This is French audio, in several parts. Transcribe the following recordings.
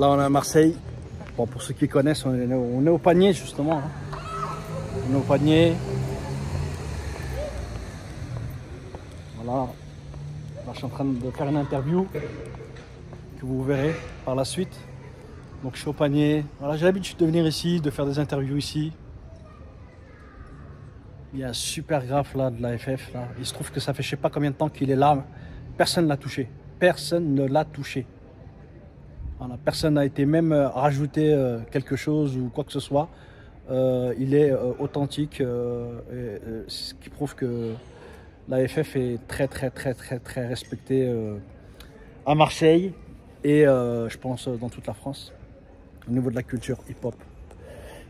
Là, on est à Marseille. Bon, pour ceux qui connaissent, on est au panier, justement. Hein. On est au panier. Voilà. Là, je suis en train de faire une interview que vous verrez par la suite. Donc, je suis au panier. Voilà, j'ai l'habitude de venir ici, de faire des interviews ici. Il y a un super graphe là de la FF. Là. Il se trouve que ça fait je sais pas combien de temps qu'il est là. Personne ne l'a touché. Personne ne l'a touché. Voilà, personne n'a été même rajouté quelque chose ou quoi que ce soit. Il est authentique, ce qui prouve que la FF est très respectée à Marseille et je pense dans toute la France au niveau de la culture hip-hop.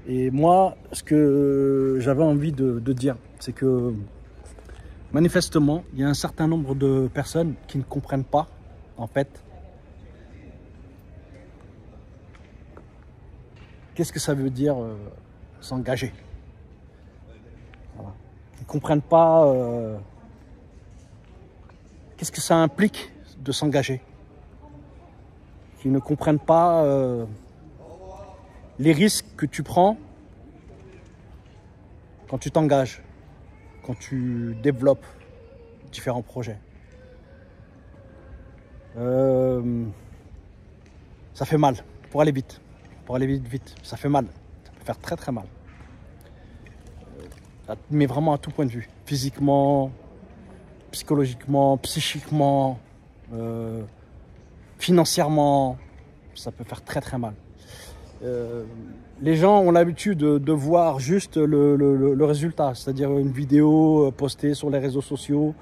Et moi, ce que j'avais envie de dire, c'est que manifestement, il y a un certain nombre de personnes qui ne comprennent pas, en fait, qu'est-ce que ça veut dire s'engager. Voilà. Ils ne comprennent pas qu'est-ce que ça implique de s'engager. Ils ne comprennent pas les risques que tu prends quand tu t'engages, quand tu développes différents projets. Ça fait mal pour aller vite. Pour aller vite, ça fait mal. Ça peut faire très mal. Mais vraiment à tout point de vue. Physiquement, psychologiquement, psychiquement, financièrement, ça peut faire très mal. Les gens ont l'habitude de voir juste le résultat, c'est-à-dire une vidéo postée sur les réseaux sociaux,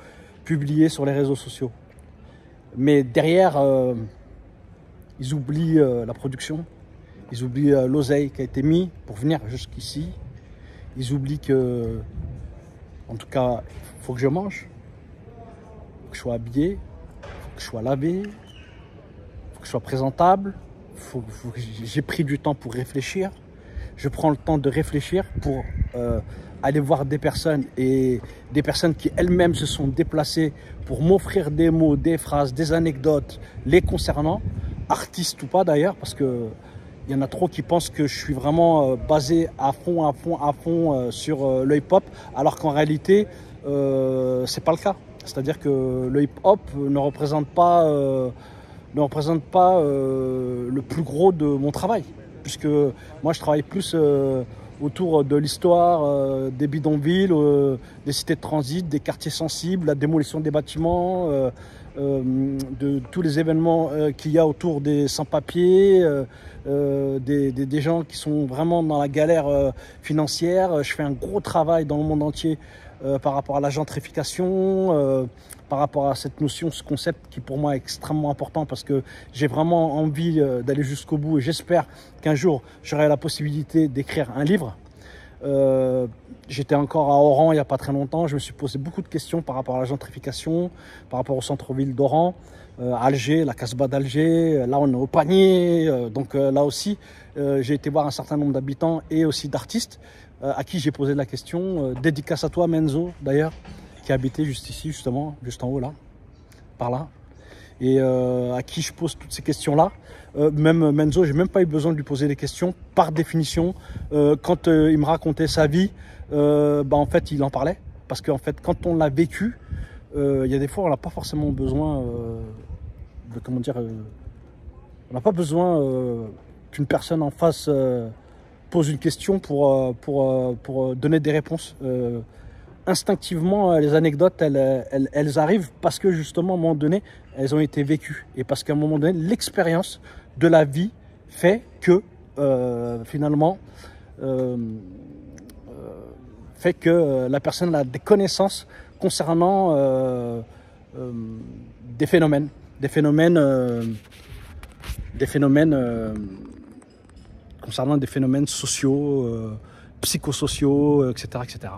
publiée sur les réseaux sociaux. Mais derrière, ils oublient la production, ils oublient l'oseille qui a été mis pour venir jusqu'ici. Ils oublient que, en tout cas, il faut que je mange, il faut que je sois habillé, il faut que je sois lavé, il faut que je sois présentable. J'ai pris du temps pour réfléchir. Je prends le temps de réfléchir pour aller voir des personnes et des personnes qui elles-mêmes se sont déplacées pour m'offrir des mots, des phrases, des anecdotes les concernant, artistes ou pas d'ailleurs, parce que il y en a trop qui pensent que je suis vraiment basé à fond sur le hip-hop, alors qu'en réalité, c'est pas le cas. C'est-à-dire que le hip-hop ne représente pas le plus gros de mon travail, puisque moi je travaille plus autour de l'histoire des bidonvilles, des cités de transit, des quartiers sensibles, la démolition des bâtiments, de tous les événements qu'il y a autour des sans-papiers, des gens qui sont vraiment dans la galère financière. Je fais un gros travail dans le monde entier par rapport à la gentrification, par rapport à cette notion, ce concept qui pour moi est extrêmement important parce que j'ai vraiment envie d'aller jusqu'au bout et j'espère qu'un jour j'aurai la possibilité d'écrire un livre. J'étais encore à Oran il n'y a pas très longtemps, je me suis posé beaucoup de questions par rapport à la gentrification, par rapport au centre-ville d'Oran, Alger, la Casbah d'Alger, là on est au panier, donc là aussi j'ai été voir un certain nombre d'habitants et aussi d'artistes à qui j'ai posé la question, dédicace à toi Menzo d'ailleurs, qui habitait juste ici justement, juste en haut là, par là, et à qui je pose toutes ces questions-là. Même Menzo, j'ai même pas eu besoin de lui poser des questions. Par définition, quand il me racontait sa vie, en fait, il en parlait. Parce qu'en fait, quand on l'a vécu, il y a des fois, on n'a pas forcément besoin de, comment dire, on n'a pas besoin qu'une personne en face pose une question pour donner des réponses. Instinctivement, les anecdotes, elles arrivent parce que justement, à un moment donné, elles ont été vécues. Et parce qu'à un moment donné, l'expérience de la vie fait que, finalement, fait que la personne a des connaissances concernant des phénomènes concernant des phénomènes sociaux, psychosociaux, etc., etc.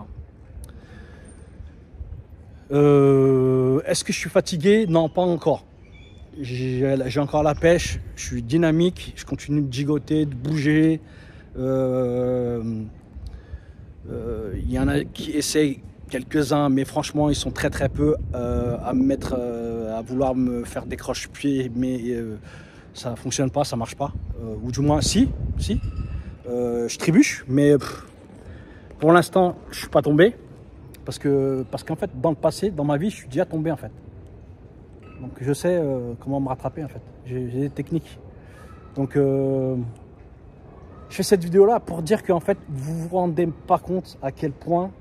Est-ce que je suis fatigué? Non, pas encore. J'ai encore la pêche, je suis dynamique, je continue de gigoter, de bouger. Il y en a qui essayent, quelques-uns, mais franchement, ils sont très peu à me mettre, à vouloir me faire des croche-pieds. Mais ça fonctionne pas, ça marche pas. Ou du moins, si. Je trébuche, mais pour l'instant, je suis pas tombé. Parce qu'en fait, dans le passé, dans ma vie, je suis déjà tombé en fait. Donc je sais comment me rattraper en fait. J'ai des techniques. Donc je fais cette vidéo là pour dire qu'en fait, vous vous rendez pas compte à quel point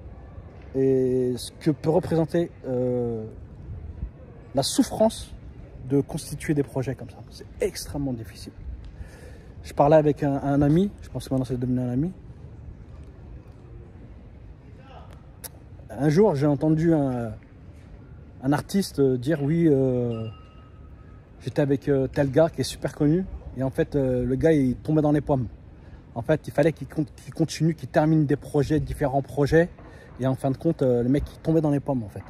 et ce que peut représenter la souffrance de constituer des projets comme ça. C'est extrêmement difficile. Je parlais avec un ami, je pense que maintenant c'est devenu un ami. Un jour, j'ai entendu un artiste dire oui, j'étais avec tel gars qui est super connu et en fait le gars il tombait dans les pommes. En fait, il fallait qu'il continue, qu'il termine des projets, différents projets et en fin de compte, le mec il tombait dans les pommes en fait.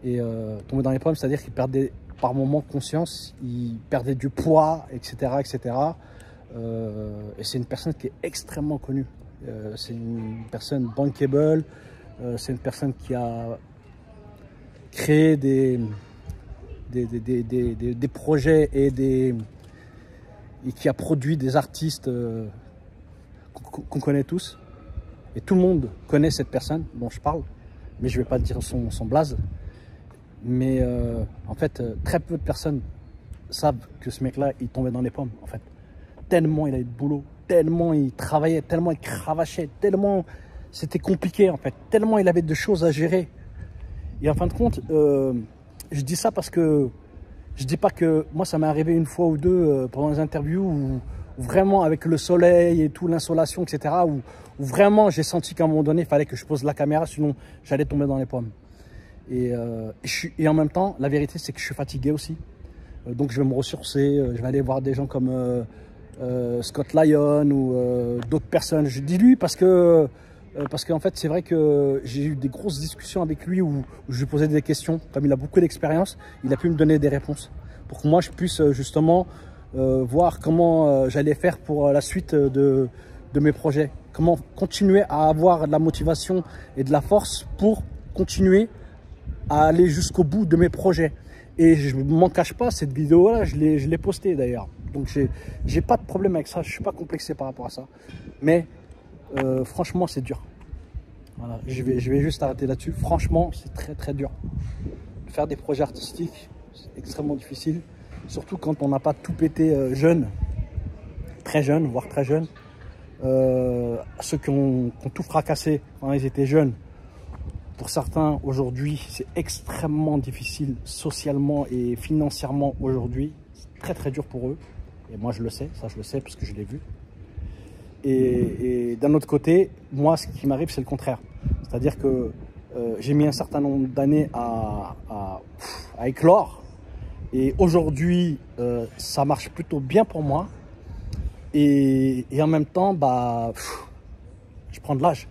Et tomber dans les pommes, c'est-à-dire qu'il perdait par moments conscience, il perdait du poids, etc. Et c'est une personne qui est extrêmement connue. C'est une personne bankable, c'est une personne qui a créé des projets et qui a produit des artistes qu'on connaît tous. Et tout le monde connaît cette personne dont je parle, mais je ne vais pas dire son blaze. Mais en fait, très peu de personnes savent que ce mec-là, il tombait dans les pommes, en fait. Tellement il avait de boulot, tellement il travaillait, tellement il cravachait, tellement c'était compliqué, en fait. Tellement il avait de choses à gérer. Et en fin de compte, je dis ça parce que je dis pas que moi, ça m'est arrivé une fois ou deux pendant les interviews où vraiment avec le soleil et tout, l'insolation, etc., où vraiment j'ai senti qu'à un moment donné, il fallait que je pose la caméra, sinon j'allais tomber dans les pommes. Et en même temps, la vérité, c'est que je suis fatigué aussi. Donc je vais me ressourcer, je vais aller voir des gens comme Scott Lyon ou d'autres personnes. Je dis lui parce qu'en fait, c'est vrai que j'ai eu des grosses discussions avec lui où je lui posais des questions. Comme il a beaucoup d'expérience, il a pu me donner des réponses pour que moi, je puisse justement voir comment j'allais faire pour la suite de mes projets. Comment continuer à avoir de la motivation et de la force pour continuer à aller jusqu'au bout de mes projets. Et je ne m'en cache pas, cette vidéo-là, je l'ai postée d'ailleurs. Donc, j'ai pas de problème avec ça, je ne suis pas complexé par rapport à ça. Mais franchement, c'est dur. Voilà, je vais juste arrêter là-dessus. Franchement, c'est très très dur. Faire des projets artistiques, c'est extrêmement difficile. Surtout quand on n'a pas tout pété jeune, très jeune, voire très jeune. Ceux qui ont tout fracassé quand ils étaient jeunes, pour certains, aujourd'hui, c'est extrêmement difficile socialement et financièrement aujourd'hui. C'est très très dur pour eux. Et moi, je le sais, ça je le sais parce que je l'ai vu. Et d'un autre côté, moi, ce qui m'arrive, c'est le contraire. C'est-à-dire que j'ai mis un certain nombre d'années à éclore. Et aujourd'hui, ça marche plutôt bien pour moi. Et en même temps, je prends de l'âge.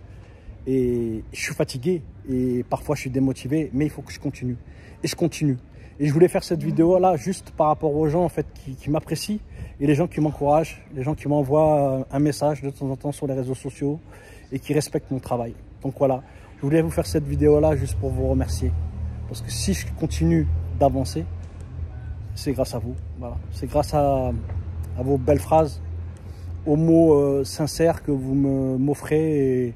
Et je suis fatigué. Et parfois, je suis démotivé. Mais il faut que je continue. Et je continue. Et je voulais faire cette vidéo-là juste par rapport aux gens en fait, qui m'apprécient. Et les gens qui m'encouragent. Les gens qui m'envoient un message de temps en temps sur les réseaux sociaux. Et qui respectent mon travail. Donc voilà. Je voulais vous faire cette vidéo-là juste pour vous remercier. Parce que si je continue d'avancer, c'est grâce à vous. Voilà. C'est grâce à vos belles phrases, aux mots sincères que vous m'offrez.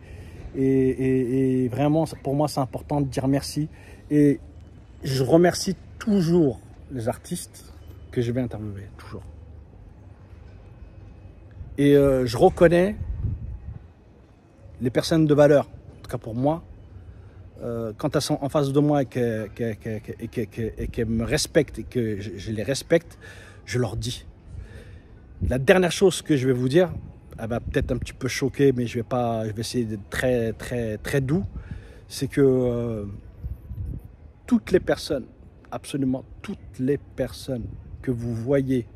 Et vraiment, pour moi, c'est important de dire merci. Et je remercie toujours les artistes que je vais interviewer. Toujours. Et je reconnais les personnes de valeur. En tout cas pour moi. Quand elles sont en face de moi et qu'elles me respectent et que je les respecte, je leur dis. La dernière chose que je vais vous dire, elle va peut-être un petit peu choquer, mais je vais essayer d'être très, très, très doux. C'est que toutes les personnes, absolument toutes les personnes que vous voyez,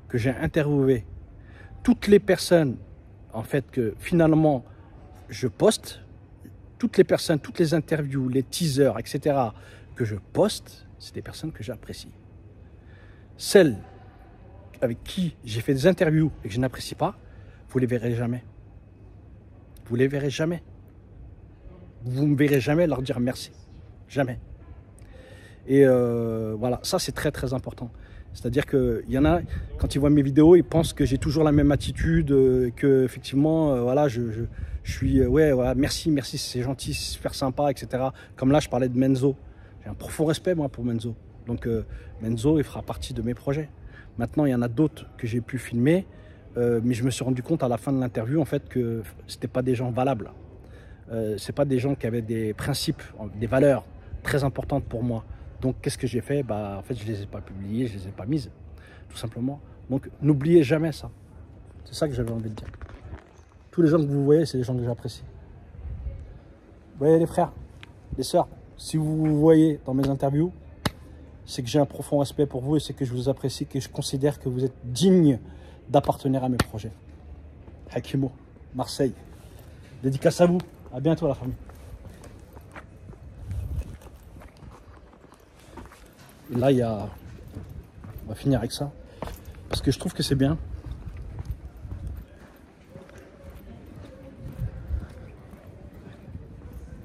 que j'ai interviewées, toutes les personnes, en fait, que finalement, je poste, toutes les personnes, toutes les interviews, les teasers, etc., que je poste, c'est des personnes que j'apprécie. Celles avec qui j'ai fait des interviews et que je n'apprécie pas, vous les verrez jamais. Vous les verrez jamais. Vous ne me verrez jamais leur dire merci. Jamais. Et voilà, ça c'est très très important. C'est-à-dire qu'il y en a, quand ils voient mes vidéos, ils pensent que j'ai toujours la même attitude, que effectivement, voilà, je suis, ouais, voilà, merci, c'est gentil, c'est super sympa, etc. Comme là, je parlais de Menzo. J'ai un profond respect, moi, pour Menzo. Donc, Menzo, il fera partie de mes projets. Maintenant, il y en a d'autres que j'ai pu filmer, mais je me suis rendu compte à la fin de l'interview, en fait, que c'était pas des gens valables. C'est pas des gens qui avaient des principes, des valeurs très importantes pour moi. Donc, qu'est-ce que j'ai fait? Bah, en fait, je les ai pas publiés, je les ai pas mises, tout simplement. Donc, n'oubliez jamais ça. C'est ça que j'avais envie de dire. Tous les gens que vous voyez, c'est des gens que j'apprécie. Vous voyez, les frères, les sœurs, si vous vous voyez dans mes interviews, c'est que j'ai un profond respect pour vous et c'est que je vous apprécie, que je considère que vous êtes digne d'appartenir à mes projets. Hakimo, Marseille. Dédicace à vous. À bientôt, la famille. Et là, il y a... On va finir avec ça. Parce que je trouve que c'est bien.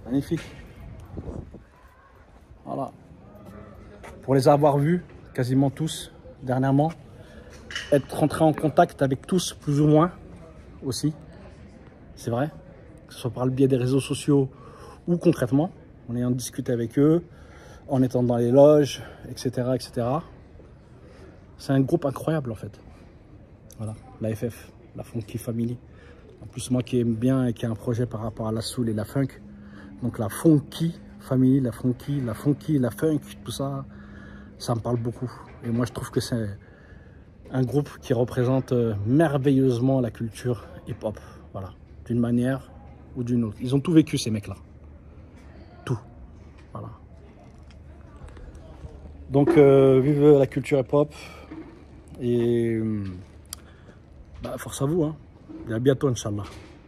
Magnifique. Voilà. Pour les avoir vus, quasiment tous, dernièrement, être rentré en contact avec tous, plus ou moins, aussi. C'est vrai. Que ce soit par le biais des réseaux sociaux ou concrètement, en ayant discuté avec eux, en étant dans les loges, etc. etc. C'est un groupe incroyable en fait. Voilà, la FF, la Funky Family. En plus, moi qui aime bien et qui a un projet par rapport à la soul et la funk, donc la Funky Family, la funky, la funk, tout ça, ça me parle beaucoup. Et moi je trouve que c'est un groupe qui représente merveilleusement la culture hip-hop, voilà, d'une manière ou d'une autre. Ils ont tout vécu ces mecs-là. Tout. Voilà. Donc, vive la culture hip-hop. Et bah, force à vous. Hein. Et à bientôt, Inch'Allah.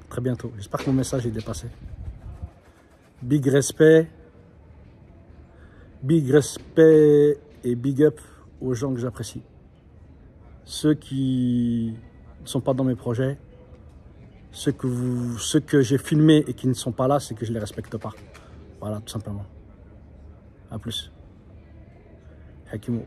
Très bientôt. J'espère que mon message est dépassé. Big respect et big up aux gens que j'apprécie. Ceux qui ne sont pas dans mes projets, ceux que j'ai filmés et qui ne sont pas là, c'est que je ne les respecte pas. Voilà, tout simplement. À plus. Hakimo.